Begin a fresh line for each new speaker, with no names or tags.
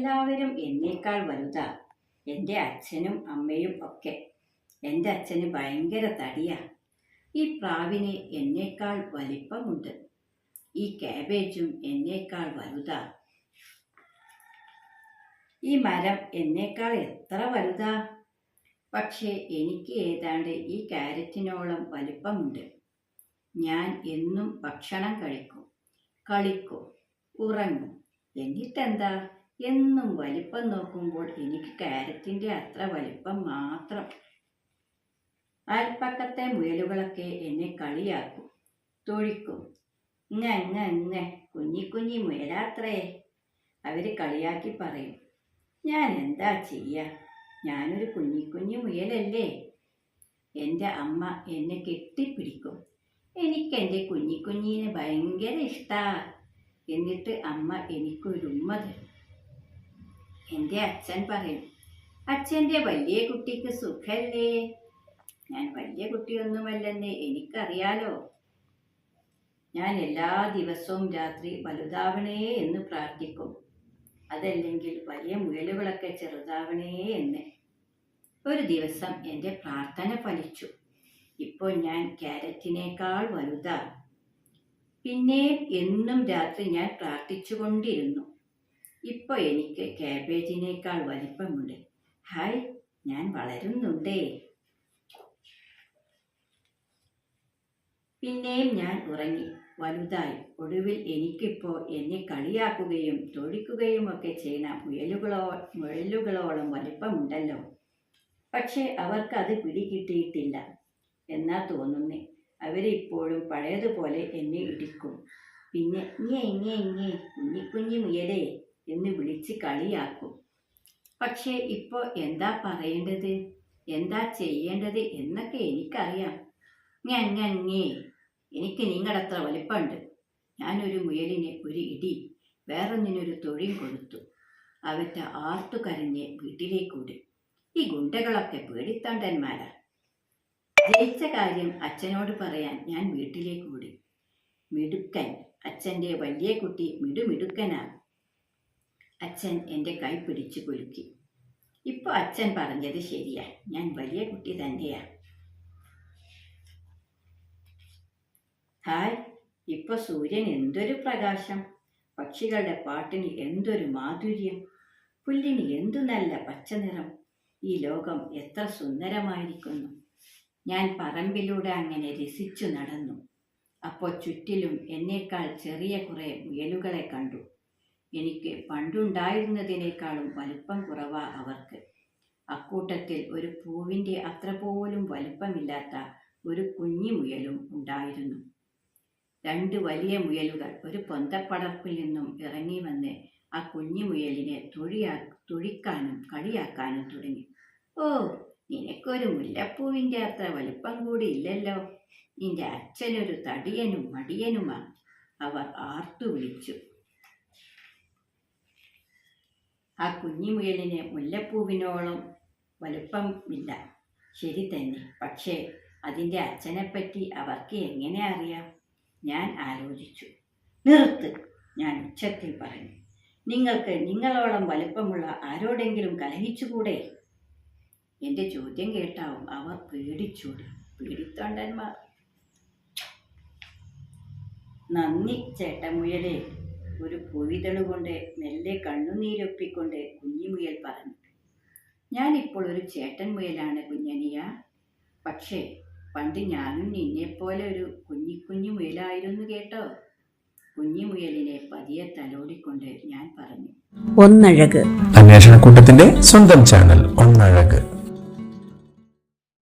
എല്ലാവരും എന്നേക്കാൾ വലുതാ. എൻ്റെ അച്ഛനും അമ്മയും ഒക്കെ. എൻ്റെ അച്ഛന് ഭയങ്കര തടിയാ. ഈ പ്രാവിന് എന്നേക്കാൾ വലിപ്പമുണ്ട്. ഈ കാബേജും എന്നേക്കാൾ വലുതാ. ഈ മരം എന്നേക്കാൾ എത്ര വലുതാ. പക്ഷേ എനിക്ക് ഏതാണ്ട് ഈ ക്യാരറ്റിനോളം വലിപ്പമുണ്ട്. ഞാൻ എന്നും ഭക്ഷണം കഴിക്കും, കളിക്കും, ഉറങ്ങും. എന്നിട്ടെന്താ, എന്നും വലിപ്പം നോക്കുമ്പോൾ എനിക്ക് ക്യാരറ്റിൻ്റെ അത്ര വലിപ്പം മാത്രം. അയൽപ്പക്കത്തെ മുയലുകളൊക്കെ എന്നെ കളിയാക്കും, തൊഴിക്കും. ഇങ്ങ കുഞ്ഞി മുയലാത്രേ, അവർ കളിയാക്കി പറയും. ഞാൻ എന്താ ചെയ്യുക, ഞാനൊരു കുഞ്ഞി മുയലല്ലേ. എൻ്റെ അമ്മ എന്നെ കെട്ടിപ്പിടിക്കും. എനിക്കെൻ്റെ കുഞ്ഞിനെ ഭയങ്കര ഇഷ്ടമാണ്. എന്നിട്ട് അമ്മ എനിക്കൊരു ഉമ്മ തരും. എൻ്റെ അച്ഛൻ പറയും, അച്ഛൻ്റെ വലിയ കുട്ടിക്ക് സുഖല്ലേ. ഞാൻ വലിയ കുട്ടിയൊന്നുമല്ലെന്ന് എനിക്കറിയാലോ. ഞാൻ എല്ലാ ദിവസവും രാത്രി വലുതാവണേ എന്ന് പ്രാർത്ഥിക്കും. അതല്ലെങ്കിൽ വലിയ മുയലുകളൊക്കെ ചെറുതാവണേ എന്ന്. ഒരു ദിവസം എൻ്റെ പ്രാർത്ഥന ഫലിച്ചു. ഇപ്പോൾ ഞാൻ ക്യാരറ്റിനേക്കാൾ വലുതാ. പിന്നെയും എന്നും രാത്രി ഞാൻ പ്രാർത്ഥിച്ചുകൊണ്ടിരുന്നു. ഇപ്പോൾ എനിക്ക് കാബേജിനേക്കാൾ വലിപ്പമുണ്ട്. ഹായ്, ഞാൻ വളരുന്നുണ്ടേ. പിന്നെയും ഞാൻ ഉറങ്ങി, വലുതായി. ഒടുവിൽ എനിക്കിപ്പോൾ എന്നെ കളിയാക്കുകയും തൊഴിക്കുകയും ഒക്കെ ചെയ്യുന്ന മുയലുകളോളം വലിപ്പമുണ്ടല്ലോ. പക്ഷേ അവർക്കത് പിടികിട്ടിയിട്ടില്ല എന്നാ തോന്നുന്നേ. അവരിപ്പോഴും പഴയതുപോലെ എന്നെ ഇടിക്കും. പിന്നെ ഇങ്ങേ കുഞ്ഞി മുയലേ എന്ന് വിളിച്ച് കളിയാക്കും. പക്ഷേ ഇപ്പോൾ എന്താ പറയേണ്ടത്, എന്താ ചെയ്യേണ്ടത് എന്നൊക്കെ എനിക്കറിയാം. ഞേ, എനിക്ക് നിങ്ങളത്ര വലിപ്പമുണ്ട്. ഞാനൊരു മുയലിന് ഒരു ഇടി, വേറൊന്നിനൊരു തൊഴിൽ കൊടുത്തു. അവറ്റ ആർത്തു കരഞ്ഞ് വീട്ടിലേക്കൂടി. ഈ ഗുണ്ടകളൊക്കെ പേടിത്തൊണ്ടന്മാരാ. ജയിച്ച കാര്യം അച്ഛനോട് പറയാൻ ഞാൻ വീട്ടിലേക്ക് ഓടി. മിടുക്കൻ, അച്ഛൻ്റെ വലിയ കുട്ടി മിടുക്കനാ. അച്ഛൻ എൻ്റെ കൈ പിടിച്ചു കുലുക്കി. ഇപ്പോൾ അച്ഛൻ പറഞ്ഞത് ശരിയാ, ഞാൻ വലിയ കുട്ടി തന്നെയാ. ഹായ്, ഇപ്പോൾ സൂര്യൻ എന്തൊരു പ്രകാശം, പക്ഷികളുടെ പാട്ടിന് എന്തൊരു മാധുര്യം, പുല്ലിന് എന്തു നല്ല പച്ചനിറം. ഈ ലോകം എത്ര സുന്ദരമായിരിക്കുന്നു. ഞാൻ പറമ്പിലൂടെ അങ്ങനെ രസിച്ചു നടന്നു. അപ്പോൾ ചുറ്റിലും എന്നേക്കാൾ ചെറിയ കുറേ മുയലുകളെ കണ്ടു. എനിക്ക് പണ്ടുണ്ടായിരുന്നതിനേക്കാളും വലുപ്പം കുറവാ അവർക്ക്. അക്കൂട്ടത്തിൽ ഒരു പൂവിൻ്റെ അത്ര പോലും വലുപ്പമില്ലാത്ത ഒരു കുഞ്ഞി മുയലും ഉണ്ടായിരുന്നു. 2 വലിയ മുയലുകൾ ഒരു പൊന്തപ്പടർപ്പിൽ നിന്നും ഇറങ്ങി വന്ന് ആ കുഞ്ഞി മുയലിനെ തൊഴിക്കാനും കളിയാക്കാനും തുടങ്ങി. ഓ, നിനക്കൊരു മുല്ലപ്പൂവിൻ്റെ അത്ര വലിപ്പം കൂടി ഇല്ലല്ലോ. നിന്റെ അച്ഛനൊരു തടിയനും മടിയനുമാ, അവർ ആർത്തു വിളിച്ചു. ആ കുഞ്ഞി മുയലിന് മുല്ലപ്പൂവിനോളം വലുപ്പമില്ല, ശരി തന്നെ. പക്ഷേ അതിൻ്റെ അച്ഛനെപ്പറ്റി അവർക്ക് എങ്ങനെ അറിയാം? ഞാൻ ആലോചിച്ചു. നിർത്ത്, ഞാൻ ഉച്ചത്തിൽ പറഞ്ഞു. നിങ്ങൾക്ക് നിങ്ങളോളം വലുപ്പമുള്ള ആരോടെങ്കിലും കലഹിച്ചുകൂടെ? എൻ്റെ ചോദ്യം കേട്ടാവും അവർ പേടിച്ചോടി. പേടിത്തൊണ്ടന്മാർ. നന്ദി ചേട്ടമുയലേ, ഒരു പൊയ്തളുകൊണ്ട് മെല്ലെ കണ്ണുനീരൊപ്പിക്കൊണ്ട് കുഞ്ഞിമുയൽ പറഞ്ഞു. ഞാനിപ്പോൾ ഒരു ചേട്ടൻ മുയലാണ് കുഞ്ഞനിയ. പക്ഷേ പണ്ട് ഞാനും നിന്നെപ്പോലെ ഒരു കുഞ്ഞു മുയലായിരുന്നു കേട്ടോ. കുഞ്ഞിമുയലിനെ പതിയെ തലോടിക്കൊണ്ട് ഞാൻ പറഞ്ഞു.
ഒന്നഴക് അന്വേഷണക്കൂട്ടത്തിന്റെ സ്വന്തം ചാനൽ ഒന്നഴക്.